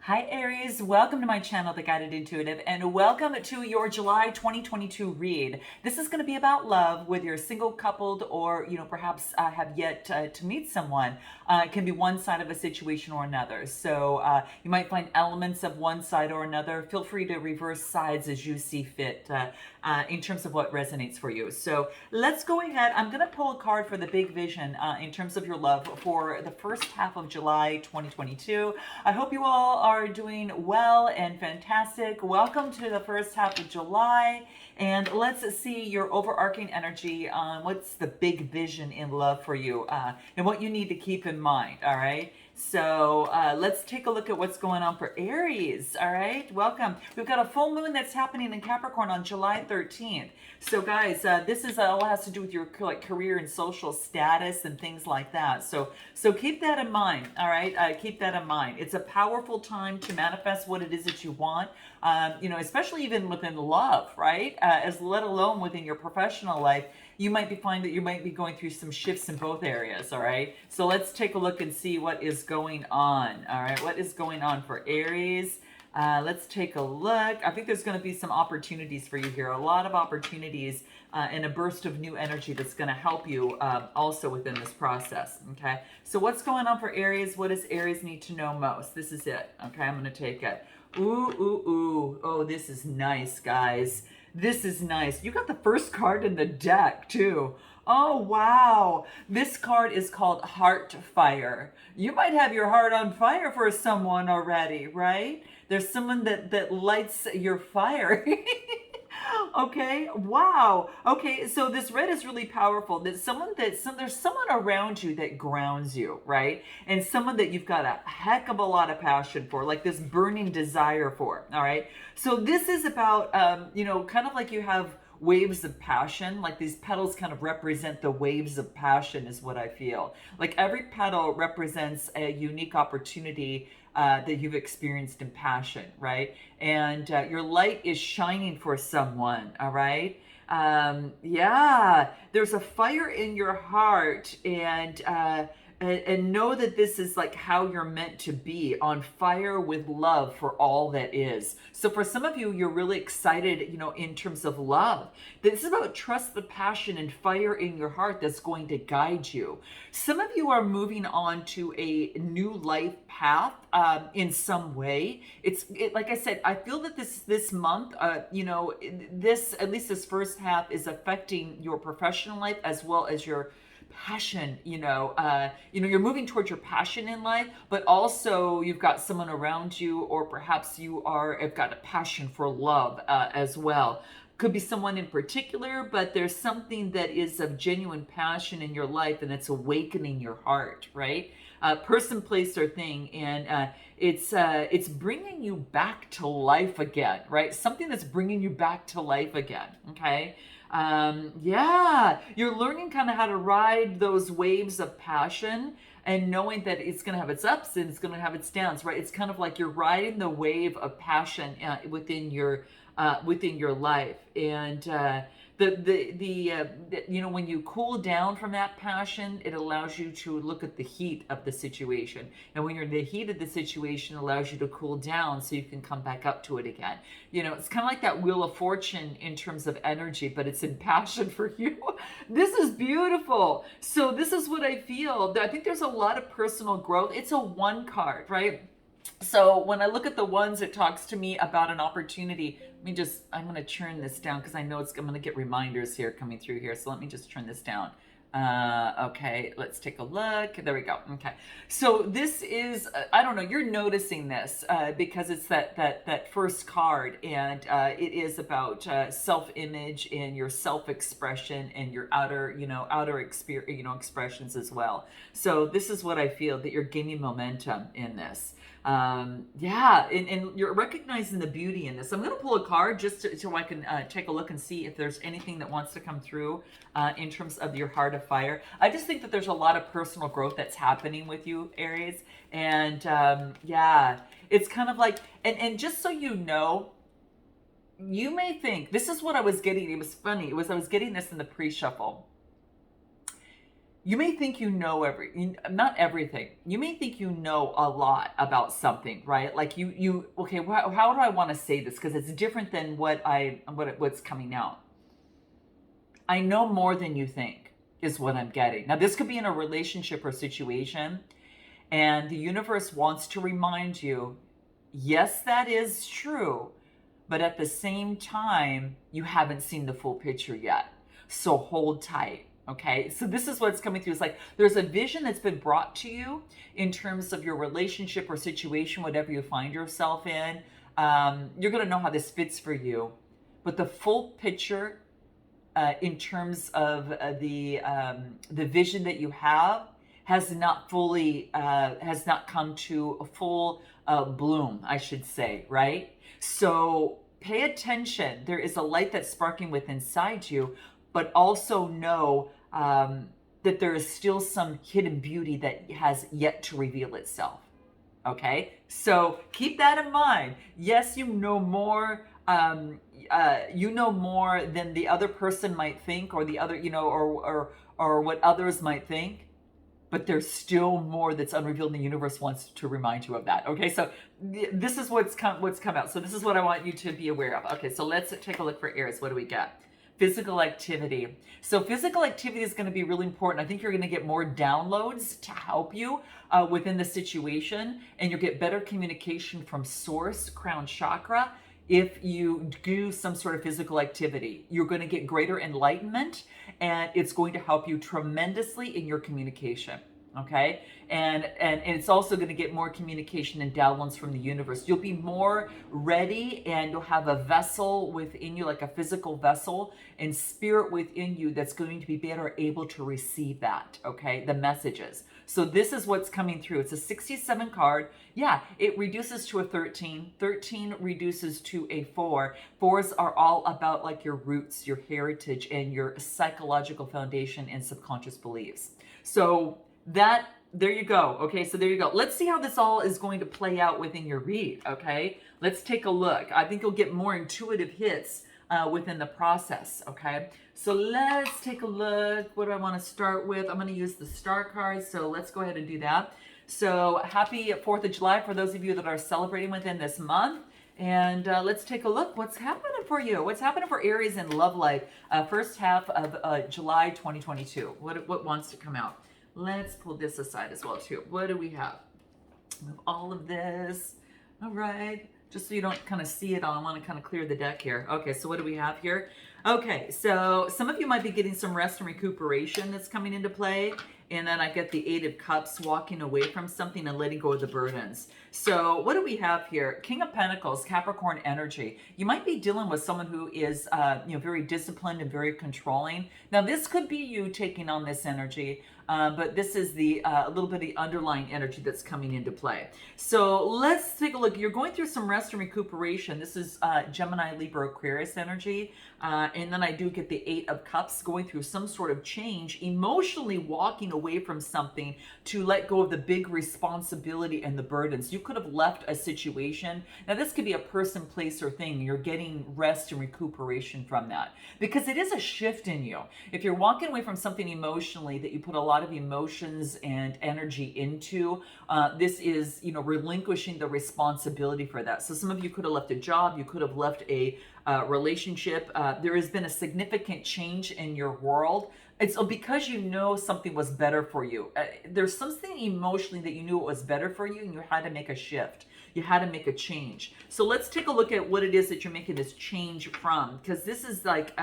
Hi Aries, welcome to my channel, The Guided Intuitive, and welcome to your July 2022 read. This is going to be about love, whether you're single, coupled, or perhaps have yet to meet someone. It can be one side of a situation or another. So you might find elements of one side or another. Feel free to reverse sides as you see fit in terms of what resonates for you. So let's go ahead. I'm going to pull a card for the big vision in terms of your love for the first half of July 2022. I hope you all are doing well and fantastic. Welcome to the first half of July, and let's see your overarching energy on what's the big vision in love for you and what you need to keep in mind. All right, so let's take a look at what's going on for Aries. All right, welcome. We've got a full moon that's happening in Capricorn on July 13th. So guys, this is all has to do with your career and social status and things like that. So keep that in mind. All right, keep that in mind. It's a powerful time to manifest what it is that you want. Especially even within love, right? As let alone within your professional life, you might be finding that you might be going through some shifts in both areas. All right, so let's take a look and see what is going on. All right, what is going on for Aries? Let's take a look. I think there's going to be some opportunities for you here. A lot of opportunities and a burst of new energy that's going to help you also within this process. Okay. So what's going on for Aries? What does Aries need to know most? This is it. Okay. I'm going to take it. Ooh, ooh, ooh. Oh, this is nice, guys. This is nice. You got the first card in the deck too. Oh, wow. This card is called Heart Fire. You might have your heart on fire for someone already, right? There's someone that lights your fire. Okay, wow. Okay, so this red is really powerful. There's someone around you that grounds you, right? And someone that you've got a heck of a lot of passion for, like this burning desire for. All right. So this is about kind of like you have waves of passion, like these petals kind of represent the waves of passion is what I feel. Like every petal represents a unique opportunity that you've experienced in passion, right? And your light is shining for someone, all right? Yeah, there's a fire in your heart, and know that this is like how you're meant to be, on fire with love for all that is. So for some of you, you're really excited, in terms of love. This is about trust, the passion and fire in your heart that's going to guide you. Some of you are moving on to a new life path in some way. Like I said, I feel that this month, this, at least this first half, is affecting your professional life as well as your passion. You're moving towards your passion in life, but also you've got someone around you, or perhaps have got a passion for love as well. Could be someone in particular, but there's something that is of genuine passion in your life, and it's awakening your heart, right? Person, place, or thing, and it's bringing you back to life again, right? Something that's bringing you back to life again. Okay. Yeah, you're learning kind of how to ride those waves of passion, and knowing that it's going to have its ups and it's going to have its downs, right? It's kind of like you're riding the wave of passion within your life, and when you cool down from that passion, it allows you to look at the heat of the situation, and when you're in the heat of the situation, it allows you to cool down so you can come back up to it again. It's kind of like that wheel of fortune in terms of energy, but it's in passion for you. This is beautiful. So this is what I feel. I think there's a lot of personal growth. It's a one card, right? So when I look at the ones, it talks to me about an opportunity. I'm going to turn this down because I know I'm going to get reminders here coming through here. So let me just turn this down. Okay, let's take a look. There we go. Okay. So this is, I don't know, you're noticing this because it's that first card, and it is about self-image and your self-expression and your outer expressions as well. So this is what I feel, that you're gaining momentum in this. Yeah, and you're recognizing the beauty in this. I'm going to pull a card just so I can take a look and see if there's anything that wants to come through in terms of your heart of fire. I just think that there's a lot of personal growth that's happening with you, Aries. And yeah, it's kind of like, and just so you know, you may think, this is what I was getting. It was funny. I was getting this in the pre-shuffle. You may think you know not everything. You may think you know a lot about something, right? Like okay, how do I want to say this? Because it's different than what's coming out. I know more than you think is what I'm getting. Now, this could be in a relationship or situation, and the universe wants to remind you, yes, that is true, but at the same time, you haven't seen the full picture yet. So hold tight. Okay, so this is what's coming through. It's like there's a vision that's been brought to you in terms of your relationship or situation, whatever you find yourself in. You're going to know how this fits for you, but the full picture in terms of the vision that you have has not come to a full bloom, I should say, right? So pay attention. There is a light that's sparking within inside you, but also know that there is still some hidden beauty that has yet to reveal itself. Okay, so keep that in mind. Yes, you know more than the other person might think, or the other, or what others might think. But there's still more that's unrevealed, and the universe wants to remind you of that. Okay, so this is what's come out. So this is what I want you to be aware of. Okay, so let's take a look for Aries. What do we got? Physical activity. So physical activity is going to be really important. I think you're going to get more downloads to help you within the situation, and you'll get better communication from source, crown chakra. If you do some sort of physical activity, you're going to get greater enlightenment, and it's going to help you tremendously in your communication. Okay, and it's also going to get more communication and downloads from the universe. You'll be more ready, and you'll have a vessel within you, like a physical vessel and spirit within you that's going to be better able to receive that. Okay, the messages. So this is what's coming through. It's a 67 card. Yeah, it reduces to a 13. 13 reduces to a 4. 4s are all about like your roots, your heritage, and your psychological foundation and subconscious beliefs. So there you go. Okay, so there you go. Let's see how this all is going to play out within your read. Okay, let's take a look. I think you'll get more intuitive hits within the process. Okay, so let's take a look. What do I want to start with? I'm going to use the star cards, so let's go ahead and do that. So happy 4th of July for those of you that are celebrating within this month. And let's take a look. What's happening for you? What's happening for Aries in love life? First half of July 2022. What wants to come out? Let's pull this aside as well too. What do we have? Move all of this. All right. Just so you don't kind of see it all, I want to kind of clear the deck here. Okay, so what do we have here? Okay, so some of you might be getting some rest and recuperation that's coming into play. And then I get the 8 of Cups, walking away from something and letting go of the burdens. So what do we have here? King of Pentacles, Capricorn energy. You might be dealing with someone who is very disciplined and very controlling. Now this could be you taking on this energy. But this is a little bit of the underlying energy that's coming into play. So let's take a look. You're going through some rest and recuperation. This is Gemini, Libra, Aquarius energy. And then I do get the 8 of Cups, going through some sort of change, emotionally walking away from something to let go of the big responsibility and the burdens. You could have left a situation. Now this could be a person, place, or thing. You're getting rest and recuperation from that because it is a shift in you. If you're walking away from something emotionally that you put a lot of emotions and energy into, this is relinquishing the responsibility for that. So some of you could have left a job, you could have left a relationship. There has been a significant change in your world. It's because you know something was better for you. There's something emotionally that you knew it was better for you, and you had to make a shift. You had to make a change. So let's take a look at what it is that you're making this change from, because this is like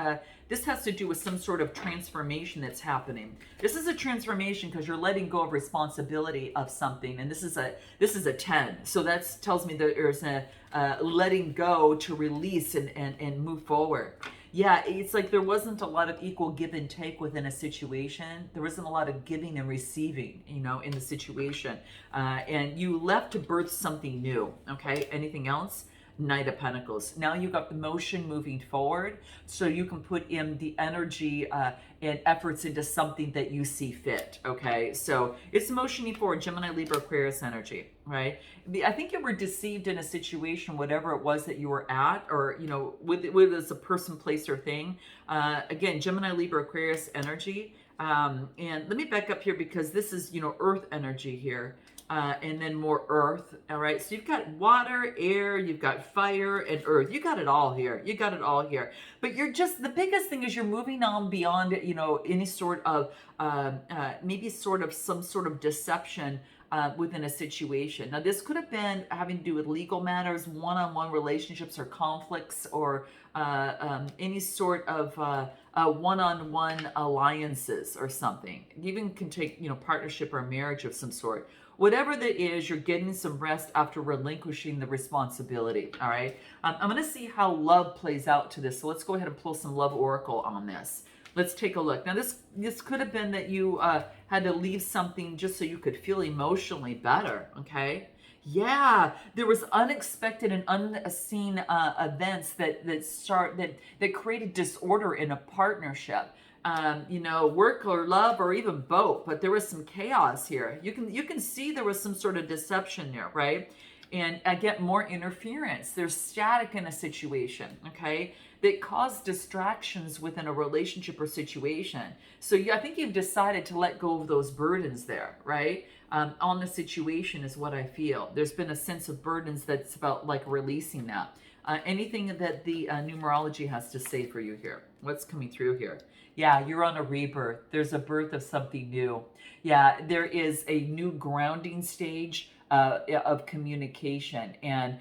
this has to do with some sort of transformation that's happening. This is a transformation because you're letting go of responsibility of something, and this is a 10. So that tells me that there's a letting go to release and move forward. Yeah, it's like there wasn't a lot of equal give and take within a situation. There wasn't a lot of giving and receiving, in the situation. And you left to birth something new, okay? Anything else? Knight of Pentacles. Now you got the motion moving forward, so you can put in the energy and efforts into something that you see fit, okay? So it's motioning forward, Gemini, Libra, Aquarius energy, right? I think you were deceived in a situation, whatever it was that you were at, or, whether it's a person, place, or thing. Again, Gemini, Libra, Aquarius energy. And let me back up here because this is, earth energy here. And then more earth. All right. So you've got water, air, you've got fire, and earth. You got it all here. You got it all here. But the biggest thing is you're moving on beyond, any sort of, maybe sort of some sort of deception within a situation. Now, this could have been having to do with legal matters, one-on-one relationships or conflicts, or any sort of one-on-one alliances or something. It even can take, partnership or marriage of some sort. Whatever that is, you're getting some rest after relinquishing the responsibility. All right. I'm going to see how love plays out to this. So let's go ahead and pull some love oracle on this. Let's take a look. Now, this could have been that you had to leave something just so you could feel emotionally better. Okay. Yeah, there was unexpected and unseen events that created disorder in a partnership. Work or love or even both, but there was some chaos here. You can see there was some sort of deception there, right? And I get more interference. There's static in a situation, okay, that caused distractions within a relationship or situation. So I think you've decided to let go of those burdens there, right? On the situation is what I feel. There's been a sense of burdens that's about like releasing that. Anything that the numerology has to say for you here? What's coming through here? Yeah, you're on a rebirth. There's a birth of something new. Yeah, there is a new grounding stage of communication. And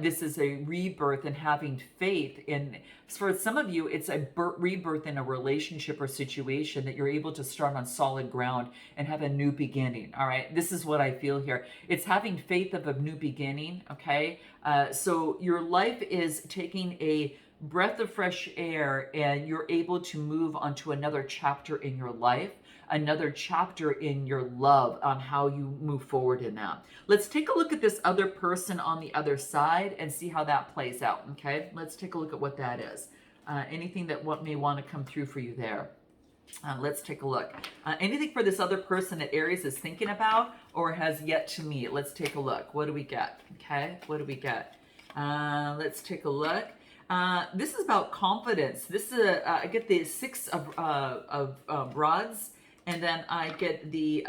this is a rebirth and having faith in, for some of you, it's a rebirth in a relationship or situation that you're able to start on solid ground and have a new beginning. All right. This is what I feel here. It's having faith of a new beginning. Okay. So your life is taking a breath of fresh air and you're able to move on to another chapter in your life, another chapter in your love on how you move forward in that. Let's take a look at this other person on the other side and see how that plays out. Okay, let's take a look at what that is. Anything that may want to come through for you there. Let's take a look. Anything for this other person that Aries is thinking about or has yet to meet? Let's take a look. What do we get? Okay, what do we get? Let's take a look. This is about confidence. This is I get the six of rods, and then I get the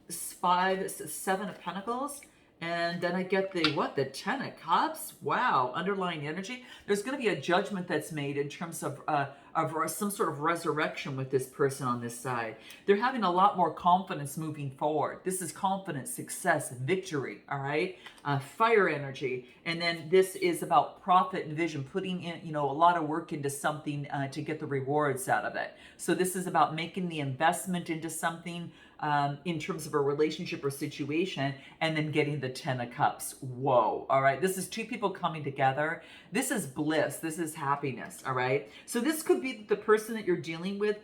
seven of pentacles, and then I get the 10 of cups. Wow, underlying energy. There's going to be a judgment that's made in terms of some sort of resurrection with this person on this side. They're having a lot more confidence moving forward. This is confidence, success, victory. All right, fire energy, and then this is about profit and vision, putting in a lot of work into something to get the rewards out of it. So this is about making the investment into something. In terms of a relationship or situation, and then getting the 10 of cups. Whoa. All right. This is two people coming together. This is bliss. This is happiness. All right. So this could be the person that you're dealing with.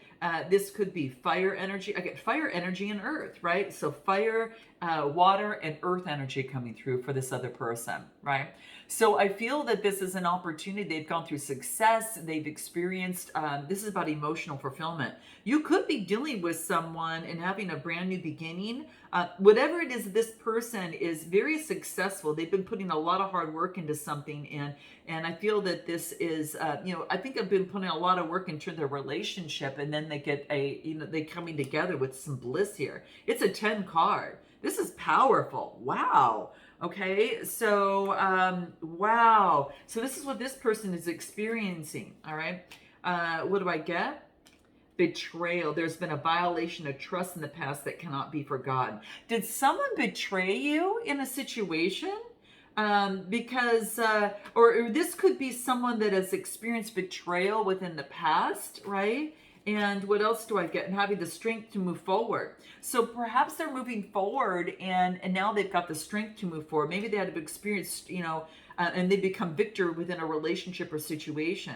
This could be fire energy. I get fire energy and earth, right? So fire, water, and earth energy coming through for this other person, right? So I feel that this is an opportunity. They've gone through success. They've experienced, this is about emotional fulfillment. You could be dealing with someone and having a brand new beginning. Whatever it is, this person is very successful. They've been putting a lot of hard work into something. And I feel that this is, I think I've been putting a lot of work into their relationship, and then they get they coming together with some bliss here. It's a 10 card. This is powerful. Wow. Okay, so wow. So this is what this person is experiencing. All right. What do I get? Betrayal. There's been a violation of trust in the past that cannot be forgotten. Did someone betray you in a situation? Because or this could be someone that has experienced betrayal within the past, right? And what else do I get? And having the strength to move forward. So perhaps they're moving forward and now they've got the strength to move forward. Maybe they had experienced, and they become victor within a relationship or situation.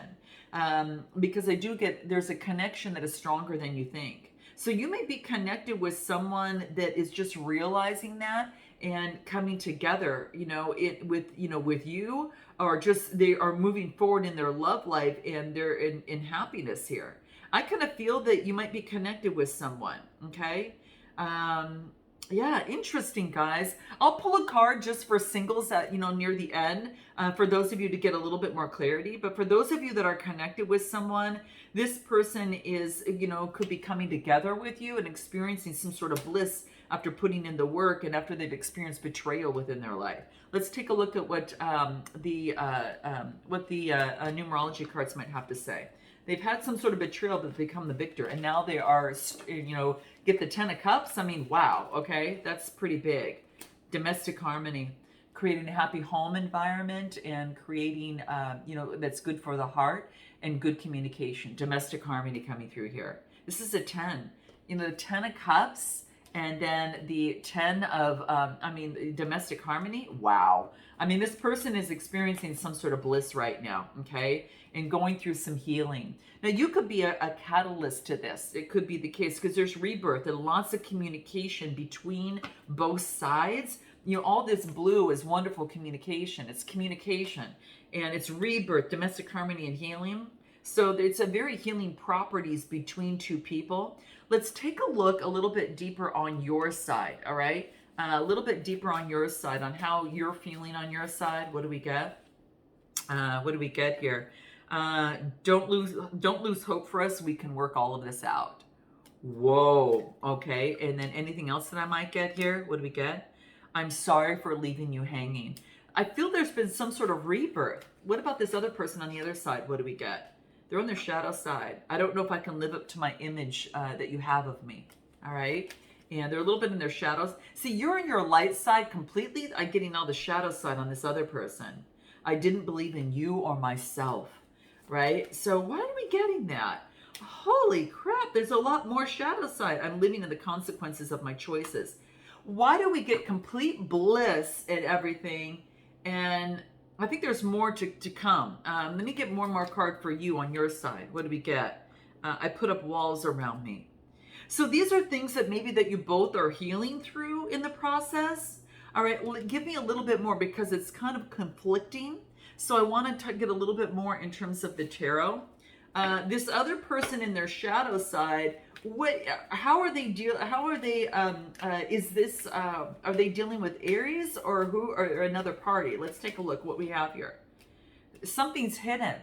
Because I do get, there's a connection that is stronger than you think. So you may be connected with someone that is just realizing that and coming together, with you, or just they are moving forward in their love life and they're in happiness here. I kind of feel that you might be connected with someone, okay? Yeah, interesting, guys. I'll pull a card just for singles at, near the end, for those of you to get a little bit more clarity. But for those of you that are connected with someone, this person is, could be coming together with you and experiencing some sort of bliss after putting in the work and after they've experienced betrayal within their life. Let's take a look at what the numerology cards might have to say. They've had some sort of betrayal but become the victor, and now they are, get the 10 of cups. I mean, wow, okay, that's pretty big. Domestic harmony, creating a happy home environment and creating, that's good for the heart and good communication. Domestic harmony coming through here. This is a 10. The 10 of cups and then the 10 of, domestic harmony. Wow. I mean, this person is experiencing some sort of bliss right now, okay? And going through some healing. Now, you could be a catalyst to this. It could be the case because there's rebirth and lots of communication between both sides. All this blue is wonderful communication. It's communication and it's rebirth, domestic harmony, and healing. So it's a very healing properties between two people. Let's take a look a little bit deeper on your side, all right? A little bit deeper on your side, on how you're feeling on your side. What do we get? What do we get here? Don't lose hope for us. We can work all of this out. Whoa. Okay. And then anything else that I might get here? What do we get? I'm sorry for leaving you hanging. I feel there's been some sort of rebirth. What about this other person on the other side? What do we get? They're on their shadow side. I don't know if I can live up to my image that you have of me. All right. And they're a little bit in their shadows. See, you're in your light side completely. I'm getting all the shadow side on this other person. I didn't believe in you or myself. Right? So why are we getting that? Holy crap, there's a lot more shadow side. I'm living in the consequences of my choices. Why do we get complete bliss at everything? And I think there's more to come. Let me get more and more card for you on your side. What do we get? I put up walls around me. So these are things that maybe that you both are healing through in the process. All right, well, give me a little bit more because it's kind of conflicting. So I want to get a little bit more in terms of the tarot. This other person in their shadow side, how are they are they dealing with Aries or another party? Let's take a look what we have here. Something's hidden.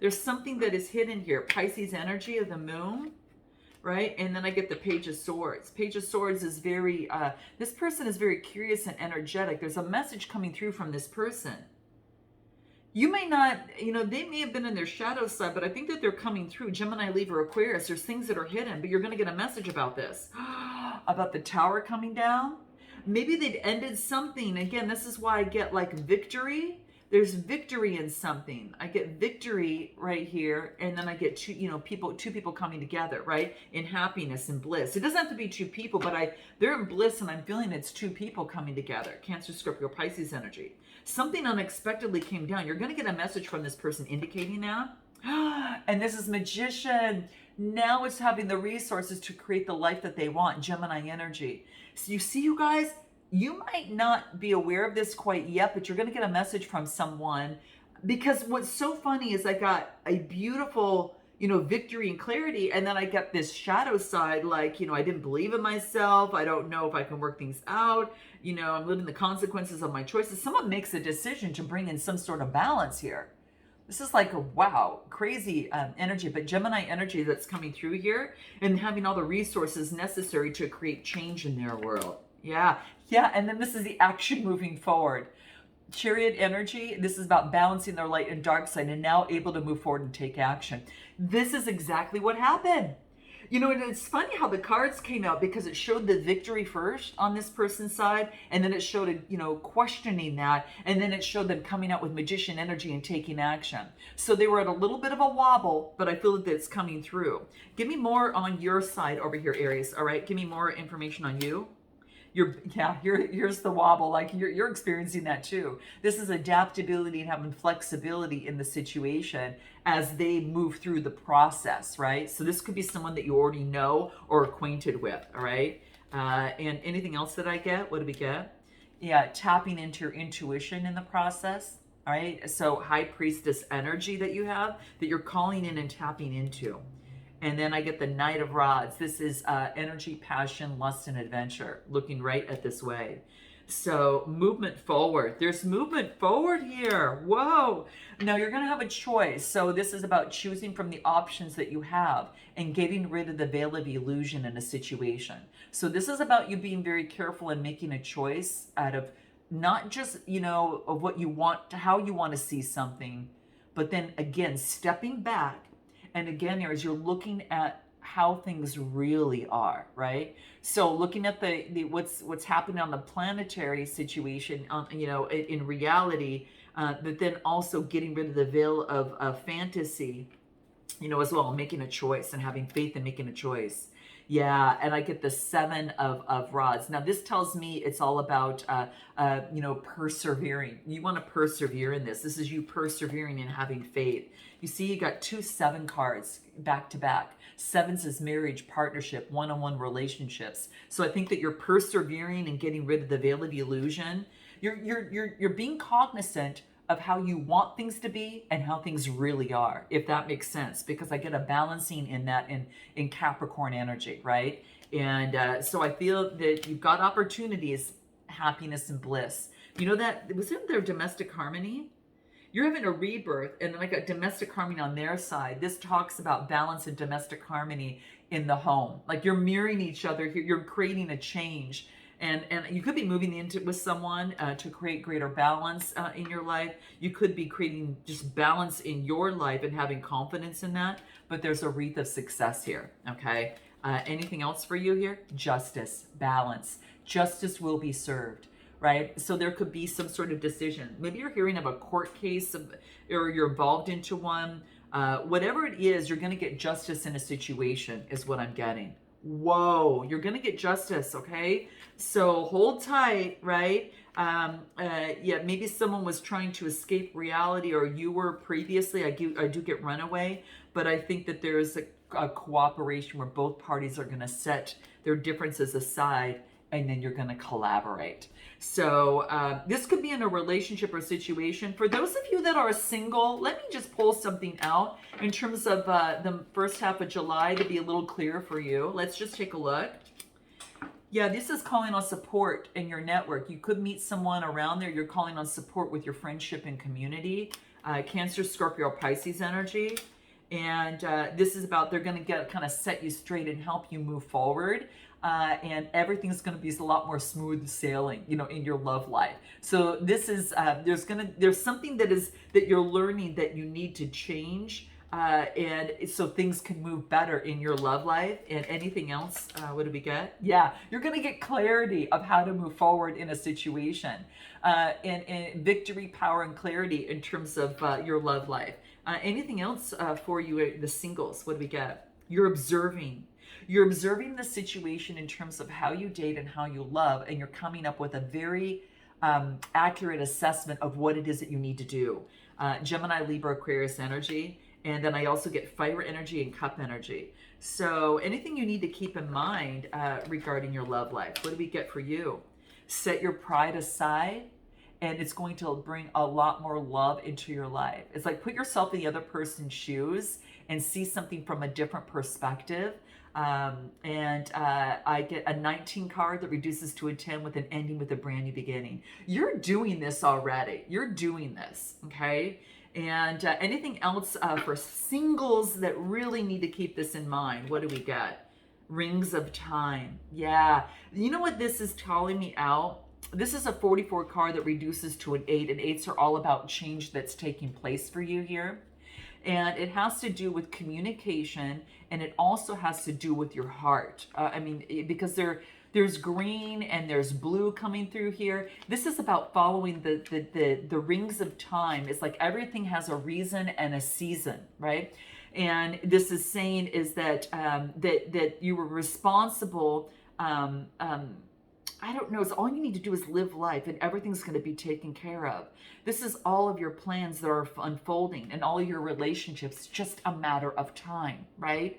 There's something that is hidden here. Pisces energy of the moon, right? And then I get the Page of Swords. Page of Swords is very, this person is very curious and energetic. There's a message coming through from this person. You may not, they may have been in their shadow side, but I think that they're coming through. Gemini, Libra, Aquarius, there's things that are hidden, but you're going to get a message about this. About the tower coming down. Maybe they'd ended something. Again, this is why I get like victory. There's victory in something. I get victory right here, and then I get two people coming together, right? In happiness and bliss. It doesn't have to be two people, but they're in bliss, and I'm feeling it's two people coming together. Cancer, Scorpio, Pisces energy. Something unexpectedly came down. You're going to get a message from this person indicating that. And this is Magician. Now it's having the resources to create the life that they want. Gemini energy. So you see, you guys, you might not be aware of this quite yet, but you're going to get a message from someone. Because what's so funny is I got a beautiful, victory and clarity. And then I got this shadow side, like, I didn't believe in myself. I don't know if I can work things out. I'm living the consequences of my choices. Someone makes a decision to bring in some sort of balance here. This is like a wow, crazy energy, but Gemini energy that's coming through here and having all the resources necessary to create change in their world. Yeah. And then this is the action moving forward. Chariot energy, this is about balancing their light and dark side and now able to move forward and take action. This is exactly what happened. And it's funny how the cards came out because it showed the victory first on this person's side, and then it showed, questioning that, and then it showed them coming out with Magician energy and taking action. So they were at a little bit of a wobble, but I feel that it's coming through. Give me more on your side over here, Aries. All right, give me more information on you. Here's the wobble. Like you're experiencing that too. This is adaptability and having flexibility in the situation as they move through the process, right? So this could be someone that you already know or acquainted with, all right? And anything else that I get? What do we get? Yeah, tapping into your intuition in the process, all right? So High Priestess energy that you have, that you're calling in and tapping into. And then I get the Knight of Rods. This is energy, passion, lust, and adventure, looking right at this way. So movement forward. There's movement forward here. Whoa. Now you're going to have a choice. So this is about choosing from the options that you have and getting rid of the veil of illusion in a situation. So this is about you being very careful and making a choice out of not just, of what you want, how you want to see something, but then again, stepping back. And again, as you're looking at how things really are, right? So looking at the what's happening on the planetary situation, in reality, but then also getting rid of the veil of fantasy, as well, making a choice and having faith in making a choice. Yeah, and I get the Seven of Rods. Now this tells me it's all about, persevering. You want to persevere in this. This is you persevering and having faith. You see, you got 2 7 cards back to back. Sevens is marriage, partnership, one-on-one relationships. So I think that you're persevering and getting rid of the veil of illusion. You're being cognizant of how you want things to be and how things really are, if that makes sense, because I get a balancing in that in Capricorn energy, right? And so I feel that you've got opportunities, happiness and bliss. You know that, wasn't there domestic harmony? You're having a rebirth, and then I got domestic harmony on their side. This talks about balance and domestic harmony in the home. Like you're mirroring each other here. You're creating a change. And you could be moving into with someone to create greater balance in your life. You could be creating just balance in your life and having confidence in that. But there's a wreath of success here, okay? Anything else for you here? Justice, balance. Justice will be served, right? So there could be some sort of decision. Maybe you're hearing of a court case or you're involved into one. Whatever it is, you're going to get justice in a situation is what I'm getting. Whoa, you're going to get justice, okay? So hold tight, right? Maybe someone was trying to escape reality, or you were previously. I do get runaway, but I think that there's a cooperation where both parties are going to set their differences aside, and then you're going to collaborate. So this could be in a relationship or situation. For those of you that are single, let me just pull something out in terms of the first half of July to be a little clearer for you. Let's just take a look. Yeah, this is calling on support in your network. You could meet someone around there. You're calling on support with your friendship and community. Cancer, Scorpio, Pisces energy. And this is about they're going to get kind of set you straight and help you move forward. And everything's going to be a lot more smooth sailing, in your love life. So this is there's something that you're learning that you need to change, and so things can move better in your love life. And anything else? What do we get? Yeah, you're going to get clarity of how to move forward in a situation, and victory, power, and clarity in terms of your love life. Anything else for you, the singles? What do we get? You're observing. You're observing the situation in terms of how you date and how you love, and you're coming up with a very accurate assessment of what it is that you need to do. Gemini, Libra, Aquarius energy, and then I also get fire energy and cup energy. So anything you need to keep in mind regarding your love life. What do we get for you? Set your pride aside, and it's going to bring a lot more love into your life. It's like put yourself in the other person's shoes and see something from a different perspective. I get a 19 card that reduces to a 10 with an ending with a brand new beginning. You're doing this already. You're doing this, okay? And anything else for singles that really need to keep this in mind? What do we get? Rings of time. Yeah. You know what this is calling me out? This is a 44 card that reduces to an 8, and 8s are all about change that's taking place for you here. And it has to do with communication, and it also has to do with your heart. Because there's green and there's blue coming through here. This is about following the rings of time. It's like everything has a reason and a season, right? And this is saying is that that you were responsible. I don't know. It's all you need to do is live life, and everything's going to be taken care of. This is all of your plans that are unfolding, and all your relationships. Just a matter of time, right?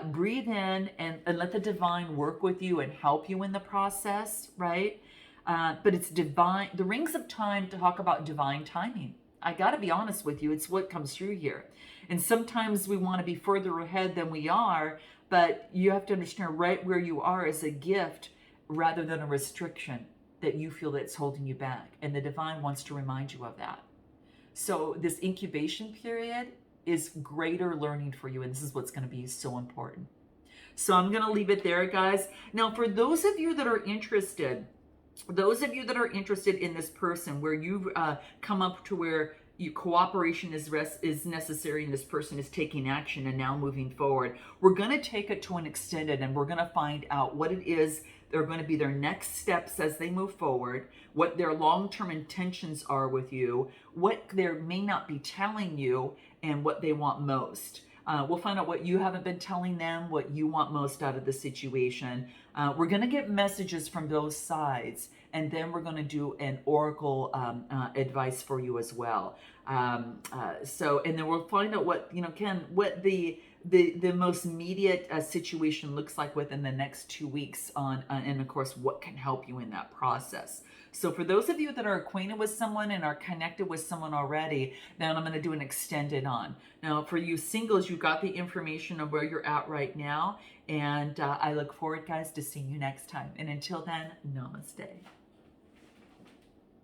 Breathe in and let the divine work with you and help you in the process, right? But it's divine. The rings of time talk about divine timing. I got to be honest with you, it's what comes through here. And sometimes we want to be further ahead than we are, but you have to understand right where you are is a gift rather than a restriction that you feel that's holding you back. And the divine wants to remind you of that. So this incubation period is greater learning for you, and this is what's going to be so important. So I'm going to leave it there, guys. Now, for those of you that are interested, in this person where you've come up to where cooperation is necessary and this person is taking action and now moving forward, we're going to take it to an extended, and we're going to find out what it is they're going to be their next steps as they move forward, what their long-term intentions are with you, what they may not be telling you, and what they want most. We'll find out what you haven't been telling them, what you want most out of the situation. We're going to get messages from those sides, and then we're going to do an oracle advice for you as well. And then we'll find out what, what the most immediate situation looks like within the next 2 weeks and of course, what can help you in that process. So for those of you that are acquainted with someone and are connected with someone already, then I'm going to do an extended on. Now, for you singles, you got the information of where you're at right now. And I look forward, guys, to seeing you next time. And until then, namaste.